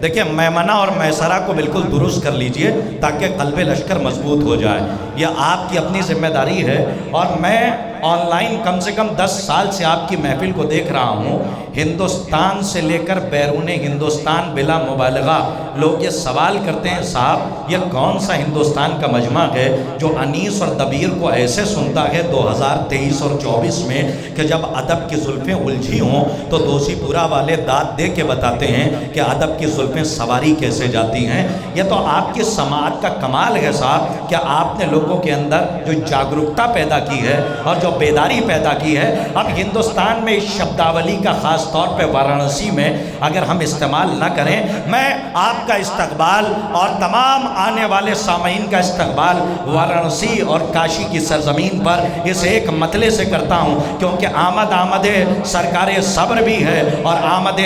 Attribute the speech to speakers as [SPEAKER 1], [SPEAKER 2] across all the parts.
[SPEAKER 1] دیکھیں میمنہ اور میسرہ کو بالکل درست کر لیجئے تاکہ قلب لشکر مضبوط ہو جائے. یہ آپ کی اپنی ذمہ داری ہے. اور میں آن لائن کم سے کم 10 سال سے آپ کی محفل کو دیکھ رہا ہوں. ہندوستان سے لے کر بیرون ہندوستان بلا مبالغہ لوگ یہ سوال کرتے ہیں صاحب یہ کون سا ہندوستان کا مجمع ہے جو انیس اور دبیر کو ایسے سنتا ہے 2023 اور 24 میں کہ جب ادب کی زلفیں الجھی ہوں تو دوسی پورا والے داد دے کے بتاتے ہیں کہ ادب کی زلفیں سواری کیسے جاتی ہیں. یہ تو آپ کی سماعت کا کمال ہے صاحب کہ آپ نے لوگوں کے اندر جو جاگرکتا پیدا کی ہے اور جو بیداری پیدا کی ہے. اب ہندوستان میں اس شبداولی کا خاص طور پہ وارانسی میں اگر ہم استعمال نہ کریں، میں آپ کا استقبال اور تمام آنے والے سامعین کا استقبال وارانسی اور کاشی کی سرزمین پر اس ایک مطلع سے کرتا ہوں کیونکہ آمد سرکار صبر بھی ہے اور آمد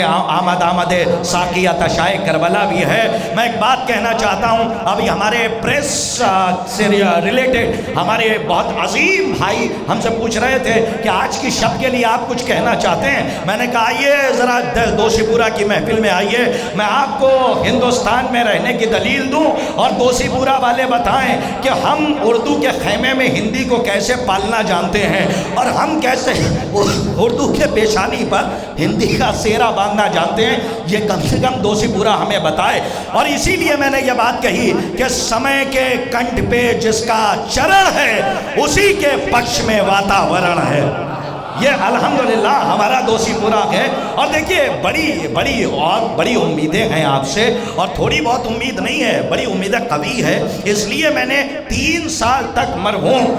[SPEAKER 1] ساقیہ تشائے کربلا بھی ہے. میں ایک بات کہنا چاہتا ہوں. ابھی ہمارے پریس سے ریلیٹڈ ہمارے بہت عظیم بھائی ہم سے پوچھ رہے تھے کہ آج کی شب کے لیے آپ کچھ کہنا چاہتے ہیں. میں نے کہا آئیے ذرا دوسی پورا کی محفل میں آئیے، میں آپ کو ہندوستان میں رہنے کی دلیل دوں اور دوسی پورا والے بتائیں کہ ہم اردو کے خیمے میں ہندی کو کیسے پالنا جانتے ہیں اور ہم کیسے اردو کے پیشانی پر ہندی کا سیرا باندھنا جانتے ہیں. یہ کم سے کم دوسی پورا ہمیں بتائے. اور اسی لیے میں نے یہ بات کہی کہ سمے کے کنٹھ پہ جس کا چرن ہے اسی کے پکش میں واتاورن ہے. یہ الحمدللہ ہمارا دوسی پورا ہے. اور دیکھیے بڑی امیدیں ہیں آپ سے اور تھوڑی بہت امید نہیں ہے، بڑی امیدیں قوی ہے. اس لیے میں نے 3 سال تک مرحوم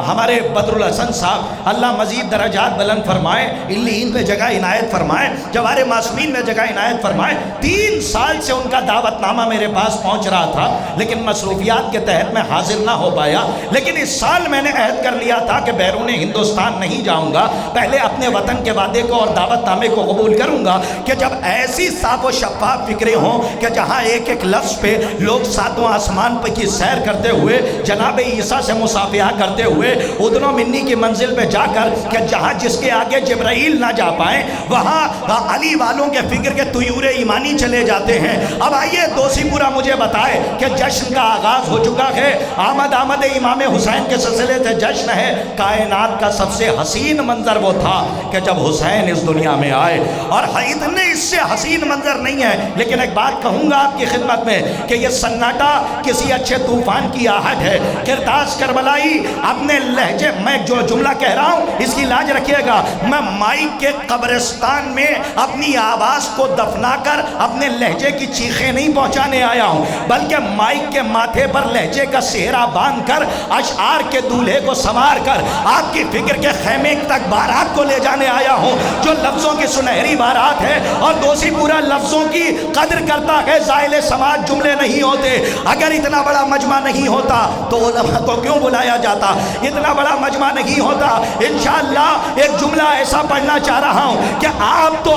[SPEAKER 1] ہمارے بدر الحسن صاحب اللہ مزید درجات بلند فرمائے، علیین میں جگہ عنایت فرمائے، جوار معصومین میں جگہ عنایت فرمائے. 3 سال سے ان کا دعوت نامہ میرے پاس پہنچ رہا تھا لیکن مصروفیات کے تحت میں حاضر نہ ہو پایا. لیکن اس سال میں نے عہد کر لیا تھا کہ بیرون ہندوستان نہیں جاؤں گا، پہلے اپنے وطن کے وعدے کو اور دعوت نامے کو قبول کروں گا کہ جب ایسی صاف و شفاف فکریں ہوں کہ جہاں ایک ایک لفظ پہ لوگ ساتواں آسمان پہ کی سیر کرتے ہوئے جناب عیسیٰ سے مصافحہ کرتے ہوئے ادن و منی کی منزل پہ جا کر کہ جہاں جس کے آگے جبرائیل نہ جا پائیں وہاں علی والوں کے فکر کے طیور ایمانی چلے جاتے ہیں. اب آئیے دوسی پورا مجھے بتائے کہ جشن کا آغاز ہو چکا ہے. آمد امام حسین کے سلسلے سے جشن ہے. کائنات کا سب سے حسین منظر وہ تھا کہ جب حسین اس دنیا میں آئے اور اتنے اس سے حسین منظر نہیں ہے. لیکن ایک بات کہوں گا آپ کی خدمت میں کہ یہ سناٹا کسی اچھے طوفان کی آہٹ ہے. کرتاس کربلائی اپنے لہجے، میں جو جملہ کہہ رہا ہوں اس کی لاج رکھیے گا، میں مائک کے قبرستان میں اپنی آواز کو دفنا کر اپنے لہجے کی چیخیں نہیں پہنچانے آیا ہوں بلکہ مائک کے ماتھے پر لہجے کا سہرا باندھ کر اشعار کے دولہے کو سنوار کر آپ کی فکر کے خیمے تک بارات کو لے جانے آیا ہوں جو لفظوں کی سنہری بارات ہے. اور دوسی پورا لفظوں کی قدر کرتا ہے، زائل سماج جملے نہیں ہوتے. اگر اتنا بڑا مجمع نہیں ہوتا تو علماء کو کیوں بلایا جاتا؟ اتنا بڑا مجمع نہیں ہوتا. انشاءاللہ ایک جملہ ایسا پڑھنا چاہ رہا ہوں کہ آپ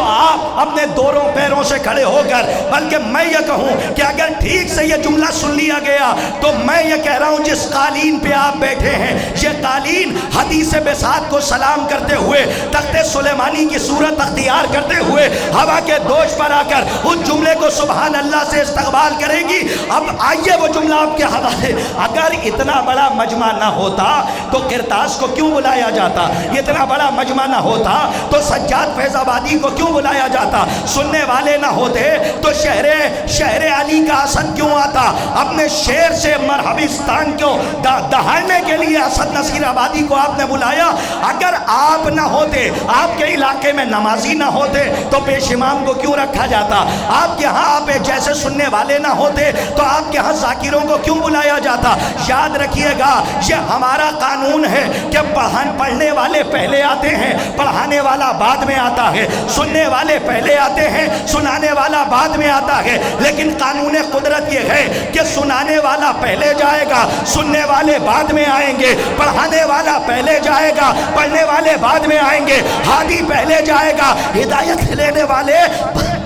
[SPEAKER 1] اپنے دوروں پیروں سے کھڑے ہو کر، بلکہ میں یہ کہوں کہ اگر ٹھیک سے یہ جملہ سن لیا گیا تو میں یہ کہہ رہا ہوں جس قالین پہ آپ بیٹھے ہیں یہ قالین حدیث بساط کو سلام کرتے ہوئے تخت سلیمانی کی صورت اختیار کرتے ہوئے ہوا کے دوش پر آ کر اس جملے کو سبحان اللہ سے استقبال کرے گی. اب آئیے وہ جملہ آپ کے حوالے. اگر اتنا بڑا مجمع نہ ہوتا تو کرتاس کو کیوں بلایا جاتا؟ اتنا بڑا مجمع نہ ہوتا تو سجاد فیض آبادی کو کیوں بلایا جاتا؟ سننے والے نہ ہوتے تو شہر علی کا اسد کیوں آتا؟ اپنے شیر سے مرحبستان کو دہاڑنے کے لیے اسد نصیر آبادی کو آپ نے بلایا. اگر آپ نہ ہوتے، آپ کے علاقے میں نمازی نہ ہوتے تو پیش امام کو کیوں رکھا جاتا؟ آپ کے ہاں آپ جیسے سننے والے نہ ہوتے تو آپ کے ہاں ذاکروں کو کیوں بلایا جاتا؟ یاد رکھیے گا یہ ہمارا قانون ہے کہ پڑھنے والے پہلے آتے ہیں، پڑھانے والا بعد میں آتا ہے. سننے والے پہلے آتے ہیں، سنانے والا بعد میں آتا ہے. لیکن قانون قدرت یہ ہے کہ سنانے والا پہلے جائے گا، سننے والے بعد میں آئیں گے. پڑھانے والا پہلے جائے گا، پڑھنے والے بعد میں آئیں گے. ہادی پہلے جائے گا، ہدایت لینے والے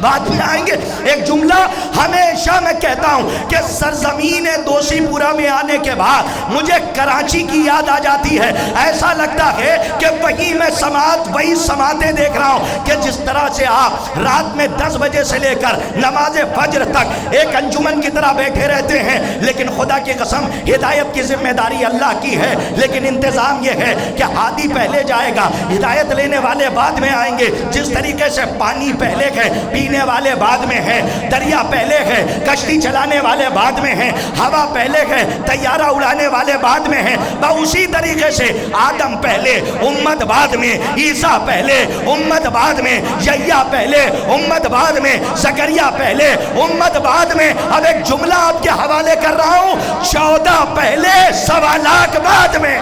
[SPEAKER 1] بعد میں آئیں گے۔ ایک جملہ ہمیشہ میں کہتا ہوں کہ سرزمین دوسی پورہ میں آنے کے بعد مجھے کراچی کی یاد آ جاتی ہے۔ ایسا لگتا ہے کہ وہی میں وہی سماعتیں دیکھ رہا ہوں کہ جس طرح سے آپ رات میں 10 بجے سے لے کر نماز فجر تک ایک انجمن کی طرح بیٹھے رہتے ہیں، لیکن خدا کی قسم ہدایت کی ذمہ داری اللہ کی ہے، لیکن انتظام یہ ہے کہ ہادی پہلے جائے گا، ہدایت لینے والے بعد میں آئیں گے۔ جس طریقے سے پانی پہلے ہے، پینے والے بعد میں ہے، دریا پہلے ہے، کشتی چلانے والے بعد میں ہیں، ہوا پہلے ہے، طیارہ اڑانے والے بعد میں ہیں، اسی طریقے سے آدم پہلے امت بعد میں، عیسیٰ پہلے امت بعد میں، یحییٰ پہلے امت بعد میں، زکریا پہلے امت بعد میں۔ اب ایک جملہ آپ کے حوالے کر رہا ہوں، 14 پہلے 1.25 لاکھ بعد میں۔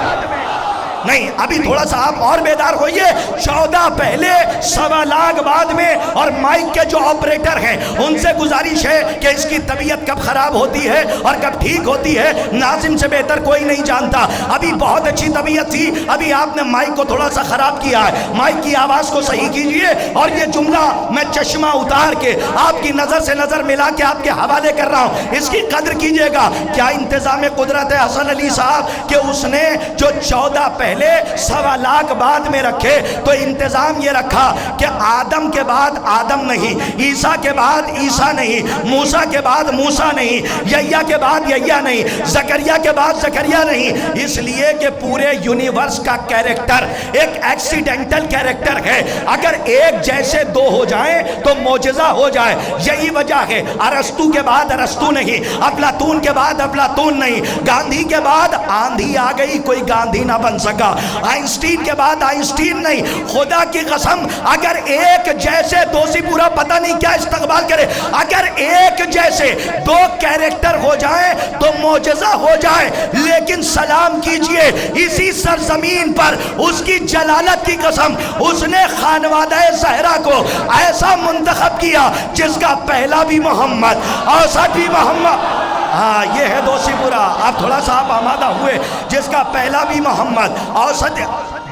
[SPEAKER 1] نہیں، ابھی تھوڑا سا آپ اور بیدار ہوئیے۔ 14 پہلے 1.25 لاکھ بعد میں۔ اور مائک کے جو آپریٹر ہیں ان سے گزارش ہے کہ اس کی طبیعت کب خراب ہوتی ہے اور کب ٹھیک ہوتی ہے ناظم سے بہتر کوئی نہیں جانتا۔ ابھی بہت اچھی طبیعت تھی، ابھی آپ نے مائک کو تھوڑا سا خراب کیا ہے، مائک کی آواز کو صحیح کیجئے۔ اور یہ جملہ میں چشمہ اتار کے آپ کی نظر سے نظر ملا کے آپ کے حوالے کر رہا ہوں، اس کی قدر کیجئے گا۔ کیا انتظام قدرت ہے حسن علی صاحب کہ اس نے جو 14 پہلے 1.25 لاکھ بعد میں رکھے، تو انتظام یہ رکھا کہ آدم کے بعد آدم نہیں، عیسیٰ کے بعد عیسیٰ نہیں، موسیٰ کے بعد موسیٰ نہیں، یحییٰ کے بعد یحییٰ نہیں، زکریا کے بعد زکریا نہیں، اس لیے کہ پورے یونیورس کا کیریکٹر ایک ایکسیڈنٹل کیریکٹر ہے۔ اگر ایک جیسے دو ہو جائیں تو معجزہ ہو جائے۔ یہی وجہ ہے ارسطو کے بعد ارسطو نہیں، افلاطون کے بعد افلاطون نہیں، گاندھی کے بعد آندھی آ گئی کوئی گاندھی نہ بن سکا، آئنسٹین کے بعد آئنسٹین نہیں۔ خدا کی قسم اگر ایک جیسے دوسی پورا پتہ نہیں کیا استقبال کرے، اگر ایک جیسے 2 کیریکٹر ہو جائیں تو معجزہ ہو جائے۔ لیکن سلام کیجئے اسی سرزمین پر اس کی جلالت کی قسم، اس نے خانوادہ زہرا کو ایسا منتخب کیا جس کا پہلا بھی محمد، اوسط بھی محمد۔ ہاں یہ ہے دوسی پورا، آپ تھوڑا سا آپ آمادہ ہوئے، جس کا پہلا بھی محمد، اوسط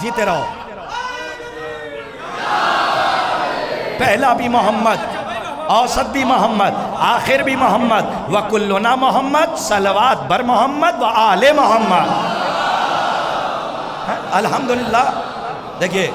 [SPEAKER 1] جیتے رہو، پہلا بھی محمد، اوسط بھی محمد، آخر بھی محمد، وَكُلُّنَا محمد، صلوات بر محمد و آل محمد۔ الحمدللہ۔ دیکھئے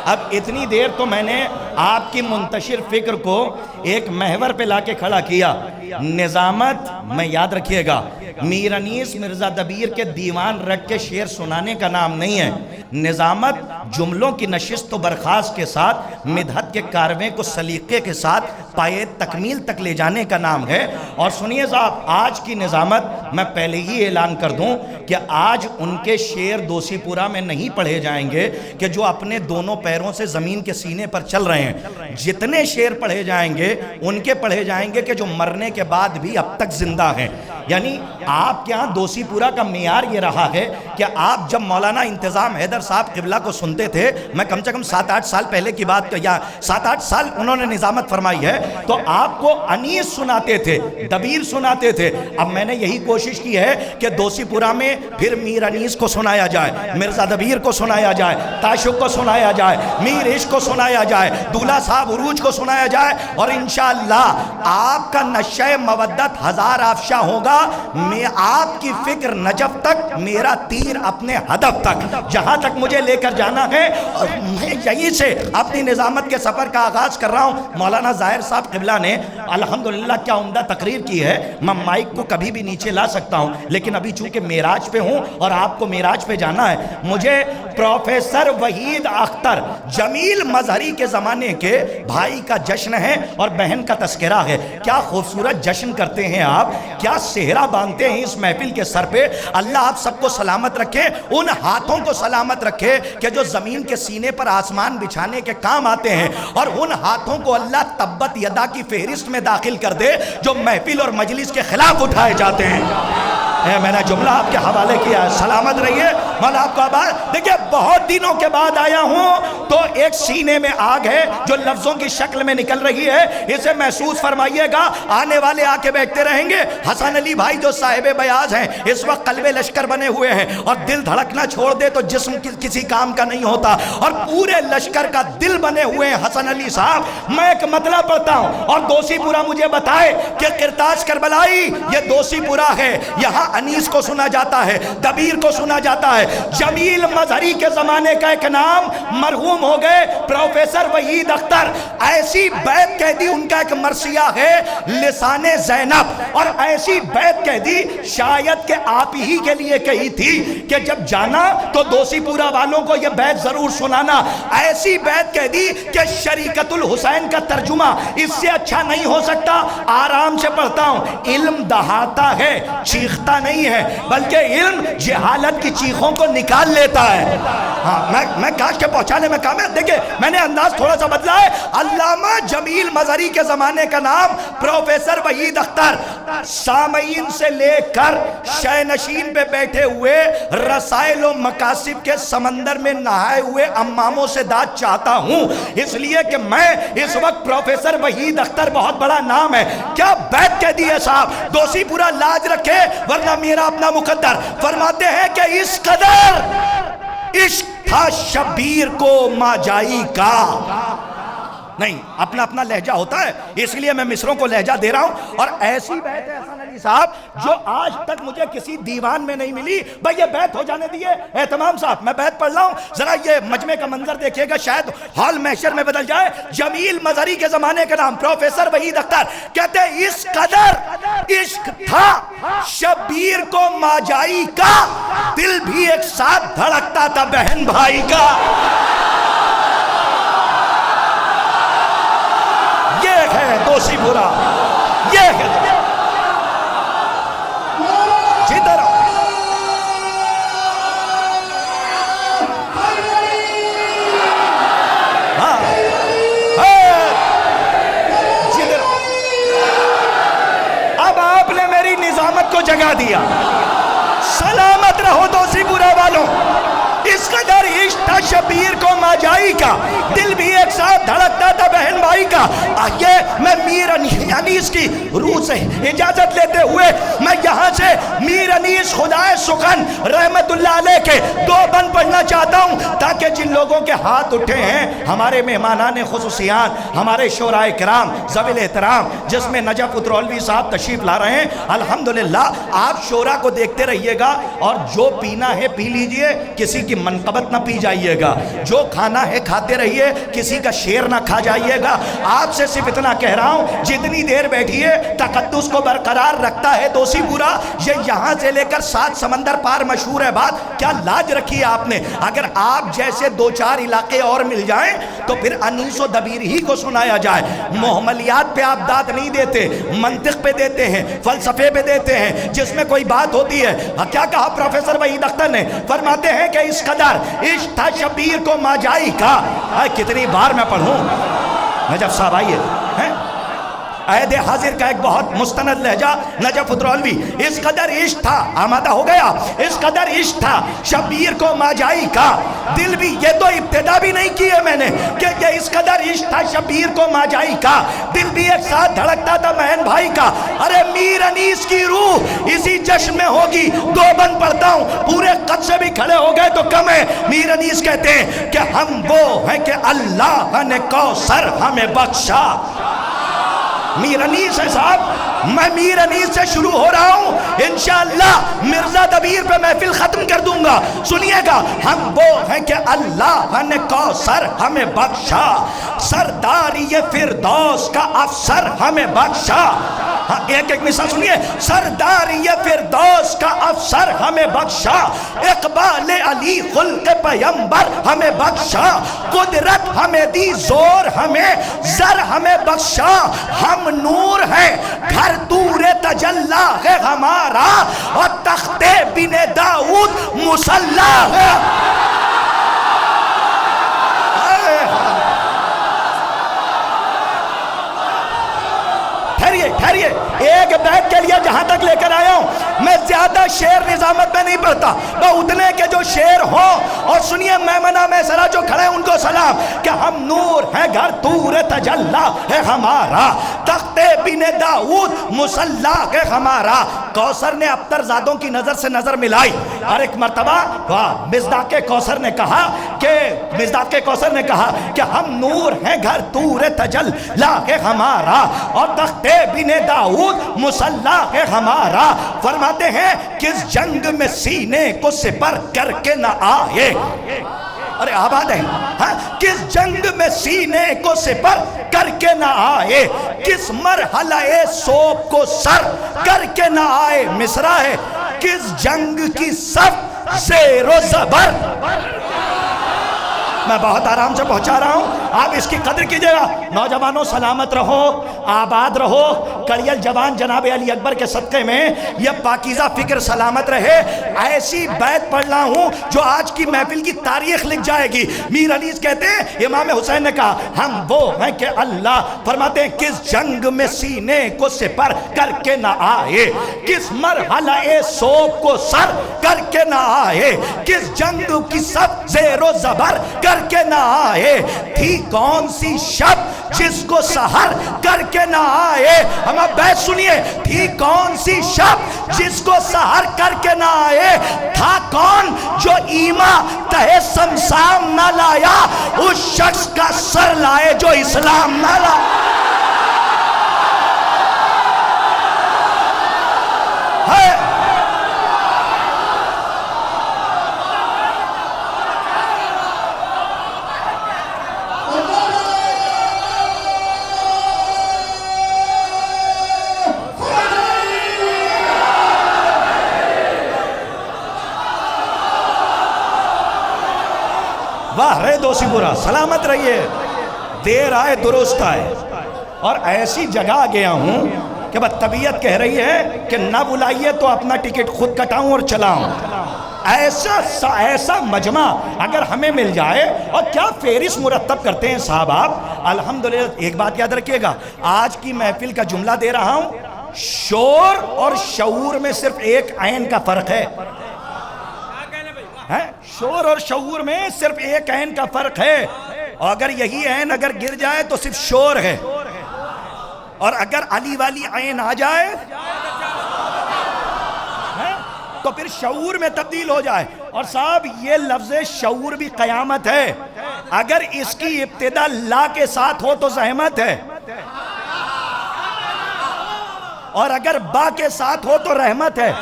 [SPEAKER 1] اب اتنی دیر تو میں نے آپ کی منتشر فکر کو ایک محور پہ لا کے کھڑا کیا۔ نظامت میں یاد رکھیے گا، میر انیس مرزا دبیر کے دیوان رکھ کے شعر سنانے کا نام نہیں ہے۔ نظامت جملوں کی نشست و برخاست کے ساتھ مدحت کے کارویں کو سلیقے کے ساتھ پائے تکمیل تک لے جانے کا نام ہے۔ اور سنیے صاحب، آج کی نظامت میں پہلے ہی اعلان کر دوں کہ آج ان کے شعر دوسی پورہ میں نہیں پڑھے جائیں گے کہ جو اپنے دونوں پیروں سے زمین کے سینے پر چل رہے ہیں۔ جتنے شعر پڑھے جائیں گے ان کے پڑھے جائیں گے کہ جو مرنے کے بعد بھی اب تک زندہ ہیں۔ یعنی آپ کے ہاں دوسی پورہ کا معیار یہ رہا ہے کہ آپ جب مولانا انتظام حیدر صاحب قبلہ کو سنتے تھے، میں کم سے کم 7-8 سال پہلے کی بات، یا 7-8 سال انہوں نے نظامت فرمائی ہے، تو آپ کو انیس سناتے تھے، دبیر سناتے تھے۔ اب میں نے یہی کوشش کی ہے کہ دوسی پورہ میں پھر میر انیس کو سنایا جائے، مرزا دبیر کو سنایا جائے، تاشق کو سنایا جائے، میر عشق کو سنایا جائے، دولہ صاحب عروج کو سنایا جائے، اور انشاءاللہ آپ کا نشہ مودت 1000 افشا ہوگا۔ میں آپ کی فکر نجف تک، میرا تیر اپنے ہدف تک، جہاں تک مجھے لے کر جانا ہے، اور میں یہیں سے اپنی نظامت کے سفر کا آغاز کر رہا ہوں۔ مولانا ظاہر صاحب قبلہ نے الحمدللہ کیا عمدہ تقریر کی ہے۔ میں مائک کو کبھی بھی نیچے لا سکتا ہوں، لیکن ابھی چونکہ معراج پہ ہوں اور آپ کو معراج پہ جانا ہے، مجھے پروفیسر وحید اختر جمیل مظہری کے زمانے کے بھائی کا جشن ہے اور بہن کا تذکرہ ہے۔ کیا خوبصورت جشن کرتے ہیں آپ، کیا صحرا باندھتے ہیں اس محفل کے سر پہ۔ اللہ آپ سب کو سلامت رکھے، ان ہاتھوں کو سلامت رکھے کہ جو زمین کے سینے پر آسمان بچھانے کے کام آتے ہیں، اور ان ہاتھوں کو اللہ تبت یدا کی فہرست میں داخل کر دے جو محفل اور مجلس کے خلاف اٹھائے جاتے ہیں۔ میں نے جملہ آپ کے حوالے کیا ہے، سلامت رہیے، مولا آپ کو آباد۔ دیکھیں بہت دنوں کے بعد آیا ہوں تو ایک سینے میں آگ ہے جو لفظوں کی شکل میں نکل رہی ہے، اسے محسوس فرمائیے گا۔ آنے والے آ کے بیٹھتے رہیں گے۔ حسن علی بھائی جو صاحب بیاض ہیں اس وقت قلب لشکر بنے ہوئے ہیں، اور دل دھڑکنا چھوڑ دے تو جسم کسی کام کا نہیں ہوتا، اور پورے لشکر کا دل بنے ہوئے ہیں حسن علی صاحب۔ میں ایک مطلع پڑھتا ہوں اور دوسی پورا مجھے بتائے کہ قرطاس کربلائی یہ دوسی پورا ہے، یہاں انیس کو سنا جاتا ہے، دبیر کو سنا جاتا ہے۔ جمیل مظہری کے زمانے کا ایک نام مرحوم ہو گئے پروفیسر وحید اختر، ایسی بیت کہہ دی، ان کا ایک مرثیہ ہے لسان زینب، اور ایسی بیت کہہ دی شاید کہ آپ ہی کے لیے کہی تھی کہ جب جانا تو دوسی پورا والوں کو یہ بیت ضرور سنانا۔ ایسی بیت کہہ دی کہ شریکت الحسین کا ترجمہ اس سے اچھا نہیں ہو سکتا۔ آرام سے پڑھتا ہوں، علم دہاتا ہے، چیختا نہیں ہے، بلکہ علم جہالت کی چیخوں کو نکال لیتا ہے۔ ہاں میں کاش کے پہنچانے میں کام ہے۔ دیکھیں میں نے انداز تھوڑا سا بدلا ہے۔ علامہ جمیل مظہری کے زمانے کا نام پروفیسر وحید اختر، سامعین سے لے کر شہ نشین پہ بیٹھے ہوئے رسائل و مقاصد کے سمندر میں نہائے ہوئے اماموں سے داد چاہتا ہوں، اس لیے کہ میں اس وقت پروفیسر وحید اختر بہت بڑا نام ہے۔ کیا بیت کہہ دی ہے صاحب، دوسی پورا لاج رکھے ورنہ میرا اپنا مقدر۔ فرماتے ہیں کہ اس قدر عشق تھا شبیر کو ماجائی کا۔ نہیں، اپنا اپنا لہجہ ہوتا ہے، اس لیے میں مصروں کو لہجہ دے رہا ہوں۔ اور ایسی بیت ہے حسن علی صاحب جو آج تک مجھے کسی دیوان میں نہیں ملی۔ بھائی یہ بیت ہو جانے دیئے اہتمام صاحب، میں بیت پڑھ رہا ہوں، ذرا یہ مجمع کا منظر دیکھیے گا، شاید ہال محشر میں بدل جائے۔ جمیل مظہری کے زمانے کا نام پروفیسر وحید اختر کہتے ہیں اس قدر عشق تھا شبیر کو ماجائی کا، دل بھی ایک ساتھ دھڑکتا تھا بہن بھائی کا۔ یہ ہے دوسی پورا، یہ ہے جدھر ہاں جدھر اب آپ نے میری نظامت کو جگا دیا۔ سلامت رہو دوسی پورا والوں، اس قدر عشق تھا شبیر کو ماجائی کا، دل بھی ایک ساتھ دھڑکتا تھا بہن بھائی کا۔ آئیے میں میر انیس کی روح سے اجازت لیتے ہوئے میں یہاں سے میر انیس خدائے سخن رحمت اللہ علیہ کے دو بند پڑھنا چاہتا ہوں، تاکہ جن لوگوں کے ہاتھ اٹھے ہیں ہمارے مہمانان خصوصیات، ہمارے شورائے کرام ذوی الاحترام، جس میں نجف اترولوی صاحب تشریف لا رہے ہیں، الحمدللہ آپ شورا کو دیکھتے رہیے گا، اور جو پینا ہے پی لیجئے، کسی کی منقبت نہ پی جائیے گا، جو کھانا ہے کھاتے رہیے، کسی کا شیر نہ کھا جائیے گا۔ آپ سے صرف اتنا کہہ رہا ہوں، جتنی دیر بیٹھیے تقدس کو برقرار رکھتا ہے دوسی پورا۔ یہ یہاں سے لے کر 7 سمندر پار مشہور ہے بات، کیا لاج رکھی ہے آپ نے۔ اگر آپ جیسے 2-4 علاقے اور مل جائیں تو پھر انیس و دبیر ہی کو سنایا جائے۔ محملیات پہ آپ داد نہیں دیتے، منطق پہ دیتے ہیں، فلسفے پہ دیتے ہیں، جس میں کوئی بات ہوتی ہے۔ کیا کہا پروفیسر وحید اختر نے؟ فرماتے ہیں کہ اس قدر عشق تھا شبیر کو ماجائی کا۔ کتنی بار میں پڑھوں؟ نجف صاحب آئیے، عہد حاضر کا ایک بہت مستند لہجہ نجف اترولوی۔ اس قدر عشق تھا، آمادہ ہو گیا، اس قدر عشق تھا شبیر کو ماجائی کا، دل بھی، یہ تو ابتدا بھی نہیں کی ہے میں نے، کہ یہ اس قدر عشق تھا شبیر کو ماجائی کا، دل بھی ایک ساتھ دھڑکتا تھا بہن بھائی کا۔ ارے میر انیس کی روح اسی جشن میں ہوگی۔ دو بند پڑھتا ہوں، پورے قد سے بھی کھڑے ہو گئے تو کم ہے۔ میر انیس کہتے ہیں کہ ہم وہ ہیں کہ اللہ نے کوثر ہمیں بخشا۔ میر انیس ہے صاحب، میں میر انیس سے شروع ہو رہا ہوں، انشاءاللہ مرزا دبیر پہ محفل ختم کر دوں گا۔ سنیے گا، ہم وہ ہیں کہ اللہ نے کوثر ہمیں بخشا، سرداری فردوس کا افسر ہمیں بخشا۔ ہاں ایک ایک مثال سنیے، سرداری فردوس کا افسر ہمیں بخشا، اقبال علی خلق پیمبر ہمیں بخشا، قدرت ہمیں دی زور ہمیں زر ہمیں بخشا، ہم نور ہے گھر دور تجلا ہے ہمارا، اور تخت بن داؤد مصلی ہے۔ ٹھہریے ٹھہریے، ایک بیت کے لیے جہاں تک لے کر آیا ہوں، میں زیادہ شعر نظامت میں نہیں پڑھتا، میں اتنے کے جو شعر ہوں۔ اور سنیے میمنہ میسرہ جو کھڑے ان کو سلام، کہ ہم نور ہیں گھر طور تجلی ہے ہمارا، تخت بن داؤد مصلی ہے ہمارا۔ کوثر نے ابتر زادوں کی نظر سے نظر ملائی، اور ایک مرتبہ مصداق کوثر نے کہا کہ ہم نور ہیں گھر طور تجلی ہے ہمارا، اور تخت بن داؤد مصلی ہے ہمارا۔ فرماتے ہیں کس جنگ میں سینے کو سپر کر کے نہ آئے، ارے آباد ہے، کس جنگ میں سینے کو سپر کر کے نہ آئے، کس مرحلہ صوب کو سر کر کے نہ آئے۔ مصرع ہے، کس جنگ کی صف زیر و زبر۔ میں بہت آرام سے پہنچا رہا ہوں، آپ اس کی قدر کیجئے گا۔ نوجوانوں سلامت رہو، آباد رہو، کڑیل جوان جناب علی اکبر کے صدقے میں یہ پاکیزہ فکر سلامت رہے۔ ایسی بیت پڑھ رہا ہوں جو آج کی محفل کی تاریخ لکھ جائے گی۔ میر انیس کہتے ہیں امام حسین نے کہا ہم وہ ہیں کہ اللہ، فرماتے ہیں کس جنگ میں سینے کو سپر کر کے نہ آئے، کس مرحلہ صوب کو سر کر کے نہ آئے، کس جنگ کی صف زیر و زبر کر کے نہ آئے، تھی کون سی شب جس کو سحر کر کے نہ آئے۔ ہم اب بیت سنیے، تھی کون سی شب جس کو سحر کر کے نہ آئے، تھا کون جو ایمان تہے سمسام نہ لایا، اس شخص کا سر لائے جو اسلام نہ لایا۔ واہ رے دوسی برا، سلامت رہیے، دیر آئے درست آئے۔ اور ایسی جگہ گیا ہوں کہ بس طبیعت کہہ رہی ہے کہ نہ بلائیے تو اپنا ٹکٹ خود کٹاؤں اور چلاؤں۔ ایسا مجمع اگر ہمیں مل جائے، اور کیا فہرست مرتب کرتے ہیں صاحب آپ، الحمدللہ۔ ایک بات یاد رکھیے گا، آج کی محفل کا جملہ دے رہا ہوں، شور اور شعور میں صرف ایک عین کا فرق ہے۔ شور اور شعور میں صرف ایک عین کا فرق ہے، اور اگر یہی عین اگر گر جائے تو صرف شور ہے، اور اگر علی والی عین آ جائے تو پھر شعور میں تبدیل ہو جائے۔ اور صاحب یہ لفظ شعور بھی قیامت ہے، اگر اس کی ابتدا لا کے ساتھ ہو تو زحمت ہے، اور اگر با کے ساتھ ہو تو رحمت ہے۔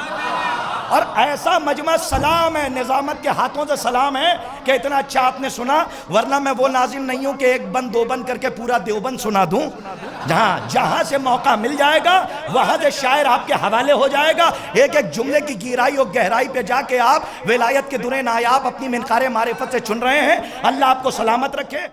[SPEAKER 1] اور ایسا مجمع سلام ہے، نظامت کے ہاتھوں سے سلام ہے کہ اتنا اچھا آپ نے سنا، ورنہ میں وہ ناظم نہیں ہوں کہ ایک بند دو بند کر کے پورا دیوبند سنا دوں۔ جہاں سے موقع مل جائے گا وہاں سے شاعر آپ کے حوالے ہو جائے گا، ایک ایک جملے کی گہرائی اور گہرائی پہ جا کے آپ ولایت کے درے نایاب اپنی منقار معرفت سے چن رہے ہیں۔ اللہ آپ کو سلامت رکھے۔